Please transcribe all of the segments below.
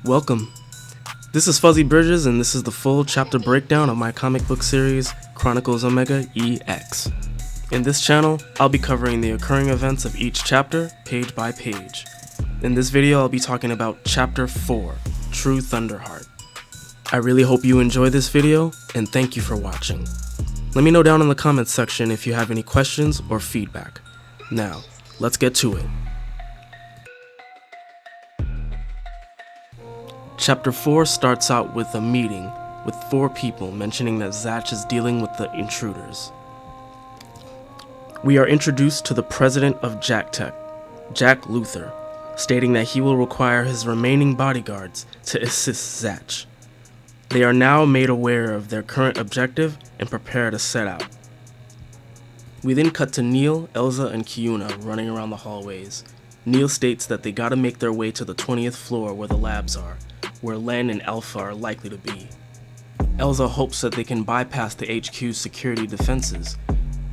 Welcome. This is Fuzzy Bridges, and this is the full chapter breakdown of my comic book series, Chronicles Omega EX. In this channel, I'll be covering the occurring events of each chapter, page by page. In this video, I'll be talking about Chapter 4, True Thunderheart. I really hope you enjoy this video, and thank you for watching. Let me know down in the comments section if you have any questions or feedback. Now, let's get to it. Chapter 4 starts out with a meeting with 4 people mentioning that Zatch is dealing with the intruders. We are introduced to the president of JACTech, Jack Luthor, stating that he will require his remaining bodyguards to assist Zatch. They are now made aware of their current objective and prepare to set out. We then cut to Neil, Elza, and Kiuna running around the hallways. Neil states that they gotta make their way to the 20th floor where the labs are, where Len and Alpha are likely to be. Elza hopes that they can bypass the HQ's security defenses,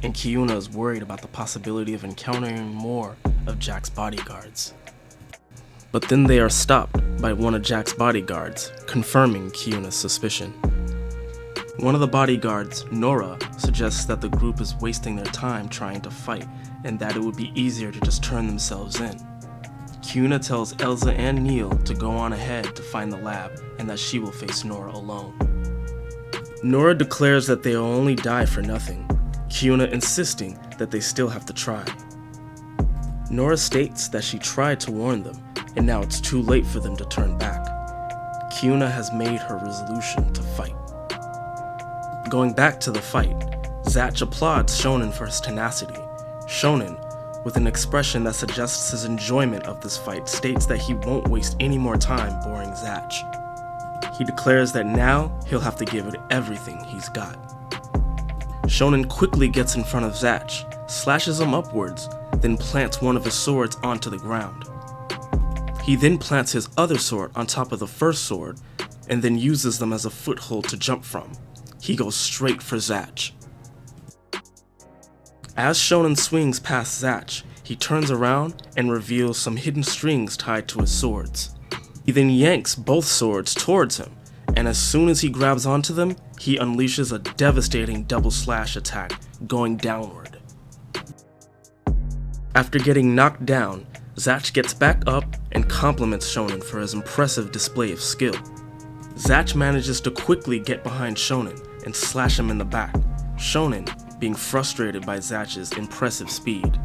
and Kiuna is worried about the possibility of encountering more of Jack's bodyguards. But then they are stopped by one of Jack's bodyguards, confirming Kiuna's suspicion. One of the bodyguards, Nora, suggests that the group is wasting their time trying to fight, and that it would be easier to just turn themselves in. Kiuna tells Elza and Neil to go on ahead to find the lab, and that she will face Nora alone. Nora declares that they will only die for nothing, Kiuna insisting that they still have to try. Nora states that she tried to warn them, and now it's too late for them to turn back. Kiuna has made her resolution to fight. Going back to the fight, Zatch applauds Shonen for his tenacity. Shonen, with an expression that suggests his enjoyment of this fight, states that he won't waste any more time boring Zatch. He declares that now he'll have to give it everything he's got. Shonen quickly gets in front of Zatch, slashes him upwards, then plants one of his swords onto the ground. He then plants his other sword on top of the first sword, and then uses them as a foothold to jump from. He goes straight for Zatch. As Shonen swings past Zatch, he turns around and reveals some hidden strings tied to his swords. He then yanks both swords towards him, and as soon as he grabs onto them, he unleashes a devastating double slash attack, going downward. After getting knocked down, Zatch gets back up and compliments Shonen for his impressive display of skill. Zatch manages to quickly get behind Shonen and slash him in the back, Shonen being frustrated by Zatch's impressive speed.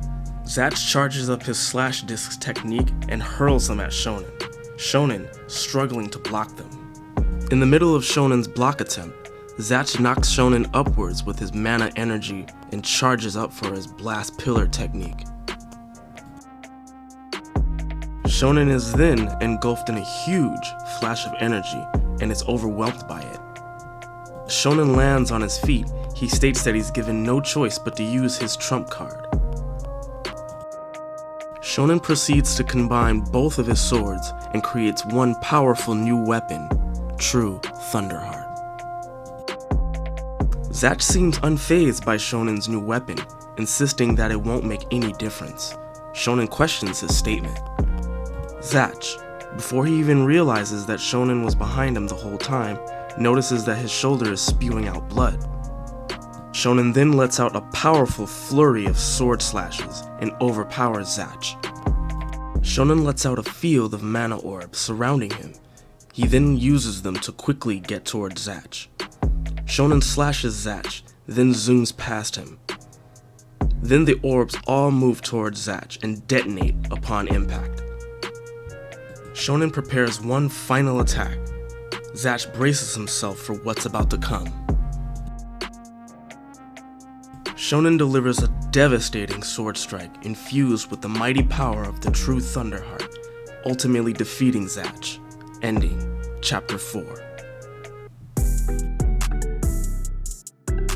Zatch charges up his slash disc technique and hurls them at Shonen, Shonen struggling to block them. In the middle of Shonen's block attempt, Zatch knocks Shonen upwards with his mana energy and charges up for his blast pillar technique. Shonen is then engulfed in a huge flash of energy and is overwhelmed by it. Shonen lands on his feet. He states that he's given no choice but to use his trump card. Shonen proceeds to combine both of his swords and creates one powerful new weapon, True Thunderheart. Zatch seems unfazed by Shonen's new weapon, insisting that it won't make any difference. Shonen questions his statement. Zatch, before he even realizes that Shonen was behind him the whole time, notices that his shoulder is spewing out blood. Shonen then lets out a powerful flurry of sword slashes and overpowers Zatch. Shonen lets out a field of mana orbs surrounding him. He then uses them to quickly get towards Zatch. Shonen slashes Zatch, then zooms past him. Then the orbs all move towards Zatch and detonate upon impact. Shonen prepares one final attack. Zatch braces himself for what's about to come. Shonen delivers a devastating sword strike infused with the mighty power of the True Thunderheart, ultimately defeating Zatch, ending Chapter 4.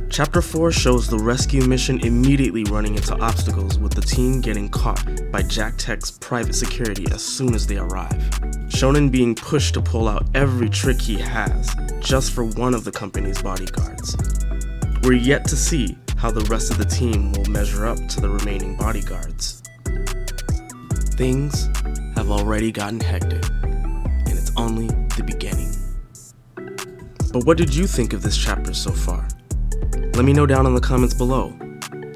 Chapter 4 shows the rescue mission immediately running into obstacles, with the team getting caught by JACTech's private security as soon as they arrive. Shonen being pushed to pull out every trick he has just for one of the company's bodyguards. We're yet to see how the rest of the team will measure up to the remaining bodyguards. Things have already gotten hectic, and it's only the beginning. But what did you think of this chapter so far? Let me know down in the comments below.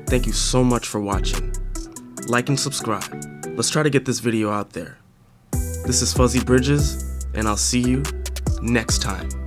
Thank you so much for watching. Like and subscribe. Let's try to get this video out there. This is Fuzzy Bridges, and I'll see you next time.